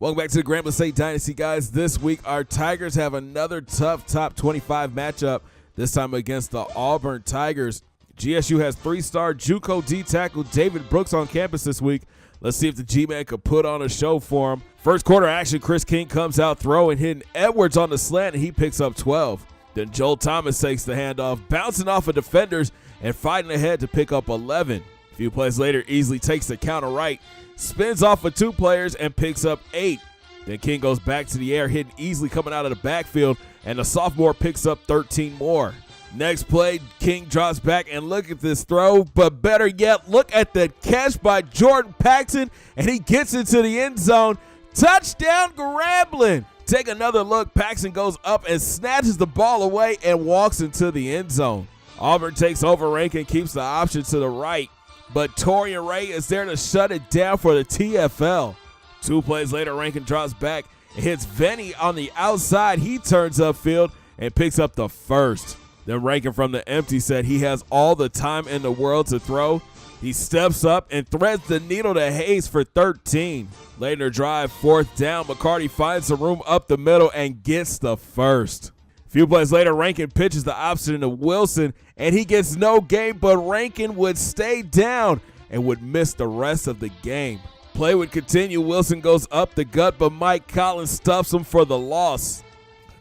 Welcome back to the Grambling State Dynasty, guys. This week, our Tigers have another tough top 25 matchup, this time against the Auburn Tigers. GSU has three-star JUCO D-tackle David Brooks on campus this week. Let's see if the G-Man could put on a show for him. First quarter action, Chris King comes out throwing, hitting Edwards on the slant, and he picks up 12. Then Joel Thomas takes the handoff, bouncing off of defenders and fighting ahead to pick up 11. A few plays later, Easley takes the counter right, spins off of two players and picks up 8. Then King goes back to the air, hitting Easley coming out of the backfield, and the sophomore picks up 13 more. Next play, King drops back, and look at this throw, but better yet, look at the catch by Jordan Paxton, and he gets into the end zone. Touchdown, Grambling! Take another look, Paxton goes up and snatches the ball away and walks into the end zone. Auburn takes over, Rankin keeps the option to the right, but Torian Ray is there to shut it down for the TFL. 2 plays later, Rankin drops back and hits Venny on the outside. He turns upfield and picks up the first. Then Rankin from the empty set, he has all the time in the world to throw. He steps up and threads the needle to Hayes for 13. Later in the drive, 4th down, McCarty finds some room up the middle and gets the first. A few plays later, Rankin pitches the option to Wilson, and he gets no gain, but Rankin would stay down and would miss the rest of the game. Play would continue. Wilson goes up the gut, but Mike Collins stuffs him for the loss.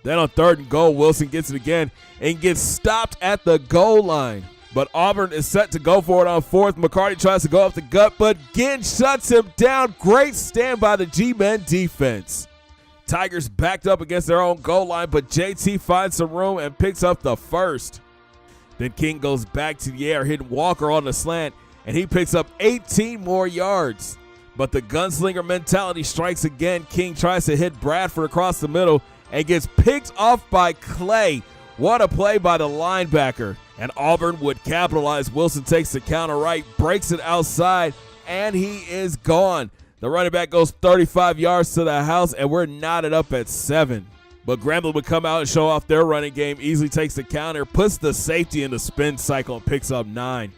Then on 3rd and goal, Wilson gets it again and gets stopped at the goal line. But Auburn is set to go for it on 4th. McCarty tries to go up the gut, but Ginn shuts him down. Great stand by the G-Men defense. Tigers backed up against their own goal line, but JT finds some room and picks up the first. Then King goes back to the air, hitting Walker on the slant, and he picks up 18 more yards. But the gunslinger mentality strikes again. King tries to hit Bradford across the middle and gets picked off by Clay. What a play by the linebacker. And Auburn would capitalize. Wilson takes the counter right, breaks it outside, and he is gone. The running back goes 35 yards to the house, and we're knotted up at 7. But Grambling would come out and show off their running game. Easily takes the counter, puts the safety in the spin cycle, and picks up 9.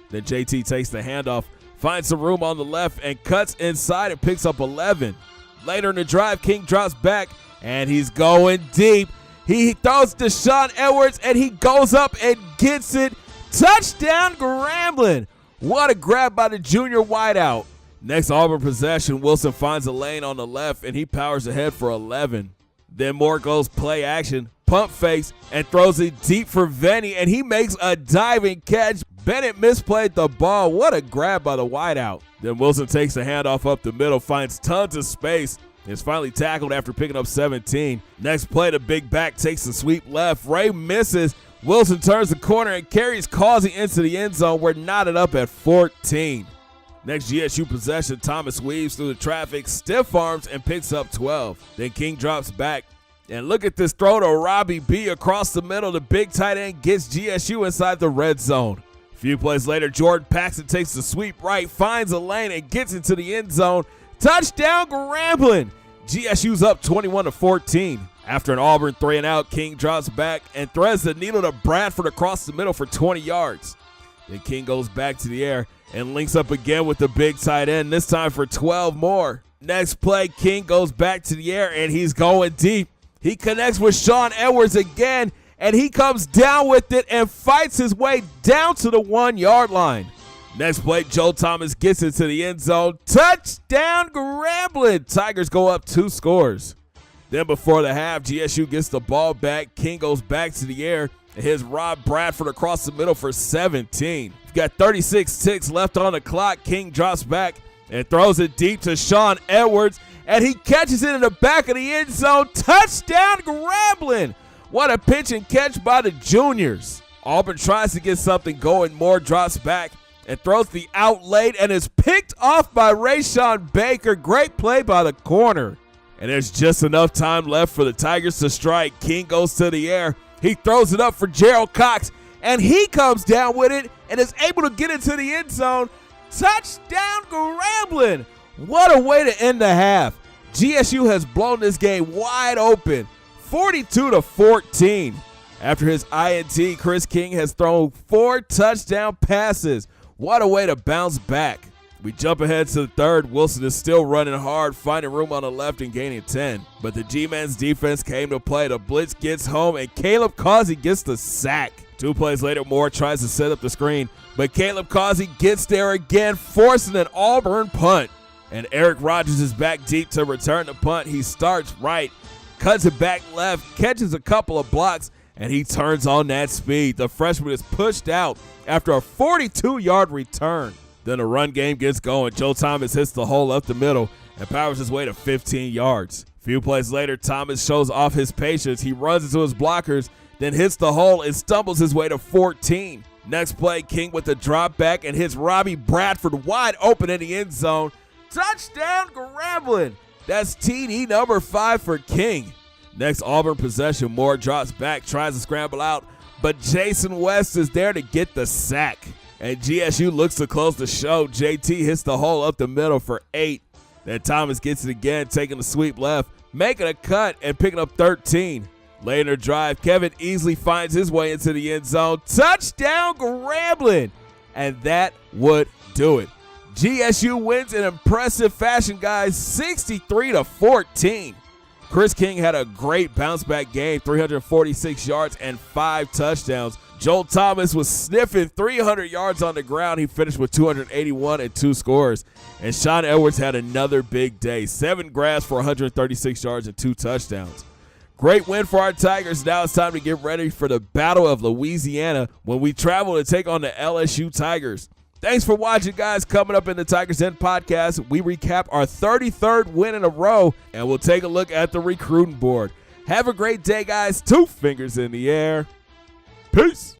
Then JT takes the handoff, finds some room on the left, and cuts inside and picks up 11. Later in the drive, King drops back, and he's going deep. He throws to Sean Edwards, and he goes up and gets it. Touchdown, Grambling. What a grab by the junior wideout. Next Auburn possession, Wilson finds a lane on the left, and he powers ahead for 11. Then Moore goes play action, pump fakes, and throws it deep for Venny, and he makes a diving catch. Bennett misplayed the ball. What a grab by the wideout. Then Wilson takes the handoff up the middle, finds tons of space, and is finally tackled after picking up 17. Next play, the big back takes the sweep left. Ray misses. Wilson turns the corner and carries Causey into the end zone. We're knotted up at 14. Next GSU possession, Thomas weaves through the traffic, stiff arms, and picks up 12. Then King drops back. And look at this throw to Robbie B across the middle. The big tight end gets GSU inside the red zone. A few plays later, Jordan Paxton takes the sweep right, finds a lane, and gets into the end zone. Touchdown, Grambling! GSU's up 21-14. After an Auburn 3-and-out, King drops back and threads the needle to Bradford across the middle for 20 yards. Then King goes back to the air and links up again with the big tight end, this time for 12 more. Next play, King goes back to the air, and he's going deep. He connects with Sean Edwards again, and he comes down with it and fights his way down to the 1-yard line. Next play, Joe Thomas gets into the end zone. Touchdown, Grambling! Tigers go up 2 scores. Then before the half, GSU gets the ball back. King goes back to the air and hits Rob Bradford across the middle for 17. We've got 36 ticks left on the clock. King drops back and throws it deep to Sean Edwards, and he catches it in the back of the end zone. Touchdown, Grambling! What a pitch and catch by the juniors. Auburn tries to get something going. Moore drops back and throws the out late and is picked off by Rayshawn Baker. Great play by the corner. And there's just enough time left for the Tigers to strike. King goes to the air. He throws it up for Gerald Cox, and he comes down with it and is able to get into the end zone. Touchdown, Grambling! What a way to end the half. GSU has blown this game wide open, 42-14. After his INT, Chris King has thrown 4 touchdown passes. What a way to bounce back. We jump ahead to the third. Wilson is still running hard, finding room on the left and gaining 10. But the G-Man's defense came to play. The blitz gets home, and Caleb Causey gets the sack. 2 plays later, Moore tries to set up the screen, but Caleb Causey gets there again, forcing an Auburn punt. And Eric Rogers is back deep to return the punt. He starts right, cuts it back left, catches a couple of blocks, and he turns on that speed. The freshman is pushed out after a 42-yard return. Then the run game gets going. Joe Thomas hits the hole up the middle and powers his way to 15 yards. A few plays later, Thomas shows off his patience. He runs into his blockers, then hits the hole and stumbles his way to 14. Next play, King with the drop back and hits Robbie Bradford wide open in the end zone. Touchdown, Grambling. That's TD number 5 for King. Next Auburn possession, Moore drops back, tries to scramble out, but Jason West is there to get the sack. And GSU looks to close the show. JT hits the hole up the middle for 8. Then Thomas gets it again, taking the sweep left, making a cut and picking up 13. Later in the drive, Kevin easily finds his way into the end zone. Touchdown, Grambling. And that would do it. GSU wins in impressive fashion, guys, 63-14. Chris King had a great bounce-back game, 346 yards and 5 touchdowns. Joel Thomas was sniffing 300 yards on the ground. He finished with 281 and 2 scores. And Sean Edwards had another big day, 7 grabs for 136 yards and 2 touchdowns. Great win for our Tigers. Now it's time to get ready for the Battle of Louisiana when we travel to take on the LSU Tigers. Thanks for watching, guys. Coming up in the Tigers Den podcast, we recap our 33rd win in a row, and we'll take a look at the recruiting board. Have a great day, guys. 2 fingers in the air. Peace.